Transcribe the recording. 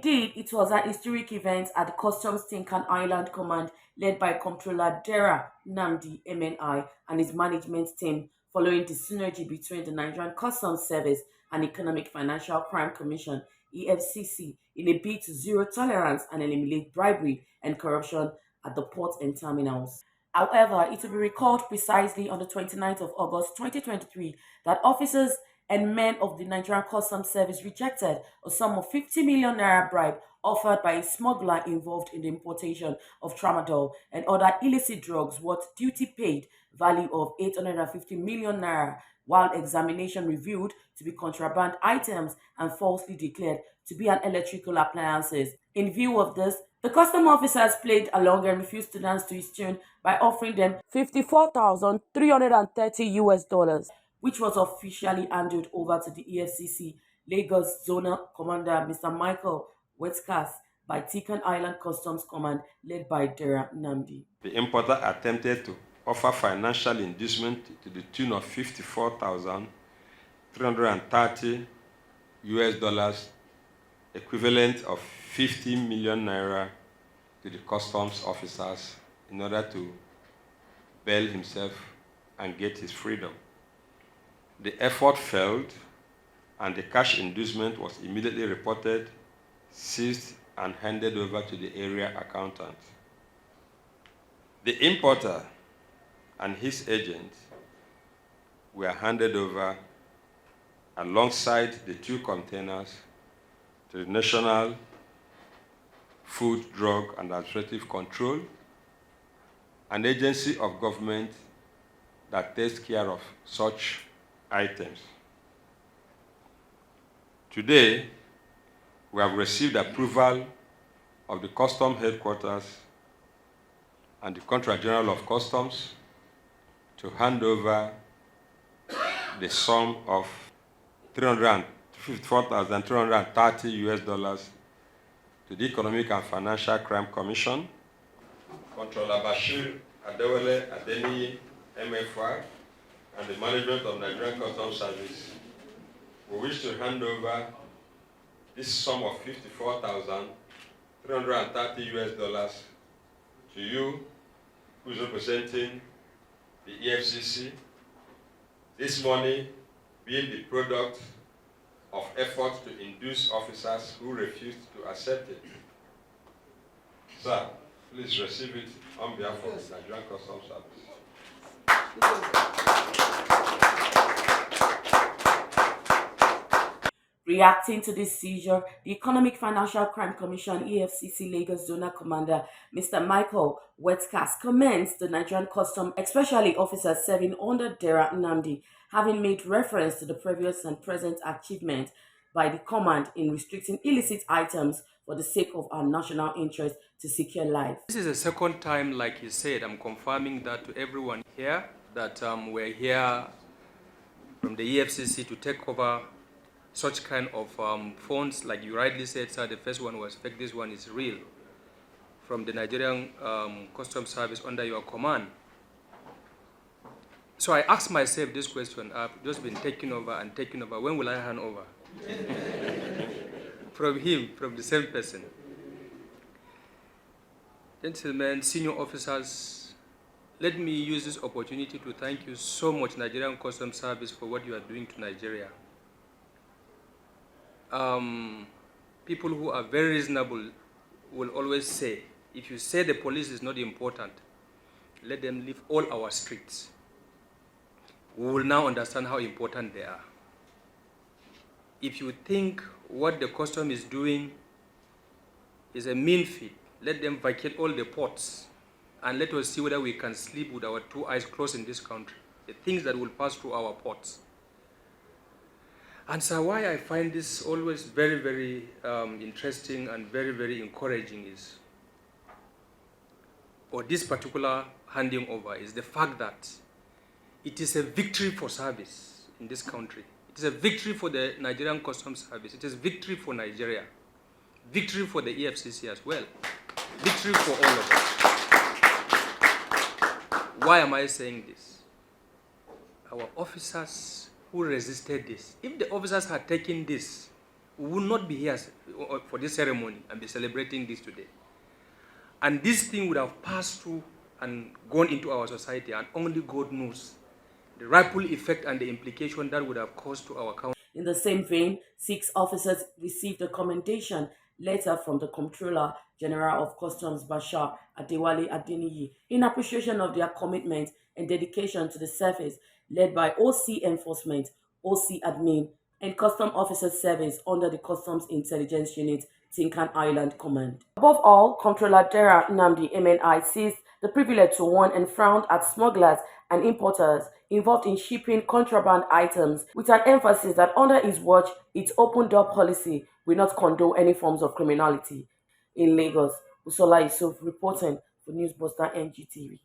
Indeed, it was an historic event at the Customs Tinkan Island Command led by Comptroller Dera Nnadi MNI and his management team following the synergy between the Nigerian Customs Service and Economic Financial Crime Commission EFCC in a bid to zero tolerance and eliminate bribery and corruption at the ports and terminals. However, it will be recalled precisely on the 29th of August 2023 that officers and men of the Nigerian Customs Service rejected a sum of 50 million naira bribe offered by a smuggler involved in the importation of tramadol and other illicit drugs worth duty paid value of 850 million naira, while examination revealed to be contraband items and falsely declared to be an electrical appliances. In view of this, the custom officers played along and refused to dance to his tune by offering them 54,330 US dollars, which was officially handed over to the EFCC Lagos Zonal Commander Mr. Michael Wetkas by Tikan Island Customs Command led by Dera Nnadi. The importer attempted to offer financial inducement to the tune of 54,330 US dollars, equivalent of 50 million naira, to the customs officers in order to bail himself and get his freedom. The effort failed, and the cash inducement was immediately reported, seized, and handed over to the area accountant. The importer and his agent were handed over alongside the two containers to the National Food, Drug, and Administrative Control, an agency of government that takes care of such items. Today, we have received approval of the Custom Headquarters and the Controller General of Customs to hand over the sum of 354,330 US dollars to the Economic and Financial Crime Commission, Controller Bashir Adewale Adeniyi, MFR, and the management of Nigerian Customs Service. We wish to hand over this sum of 54,330 US dollars to you, who is representing the EFCC. This money being the product of efforts to induce officers who refused to accept it. Sir, please receive it on behalf of the Nigerian Customs Service. Reacting to this seizure, the Economic Financial Crime Commission EFCC Lagos Zonal Commander Mr. Michael Wetkas commends the Nigerian Customs, especially officers serving under Dera Nnadi, having made reference to the previous and present achievement by the command in restricting illicit items for the sake of our national interest to secure life. This is the second time, like he said, I'm confirming that to everyone here, that we're here from the EFCC to take over such kind of phones. Like you rightly said, sir, the first one was fake, this one is real. From the Nigerian Customs Service under your command. So I asked myself this question, I've just been taking over and taking over. When will I hand over? From him, from the same person. Gentlemen, senior officers, let me use this opportunity to thank you so much, Nigerian Customs Service, for what you are doing to Nigeria. People who are very reasonable will always say, if you say the police is not important, let them leave all our streets. We will now understand how important they are. If you think what the custom is doing is a mean feat, let them vacate all the ports and let us see whether we can sleep with our two eyes closed in this country, the things that will pass through our ports. And so why I find this always very, very interesting and very, very encouraging is, or this particular handing over, is the fact that it is a victory for service in this country. It is a victory for the Nigerian Customs Service. It is victory for Nigeria. Victory for the EFCC as well. Victory for all of us. Why am I saying this? Our officers who resisted this, if the officers had taken this we will not be here for this ceremony and be celebrating this today. And this thing would have passed through and gone into our society, and only God knows the ripple effect and the implication that would have caused to our country. In the same vein, 6 officers received a commendation letter from the Comptroller General of Customs Bashar Adewale Adeniyi in appreciation of their commitment and dedication to the service led by OC Enforcement, OC Admin, and Custom Officer Service under the Customs Intelligence Unit, Tinkan Island Command. Above all, Comptroller Dera Nnadi MNI seized the privilege to warn and frown at smugglers and importers involved in shipping contraband items, with an emphasis that under his watch, its open-door policy will not condone any forms of criminality. In Lagos, Usola Yusuf reporting for Newsbuster NGTV.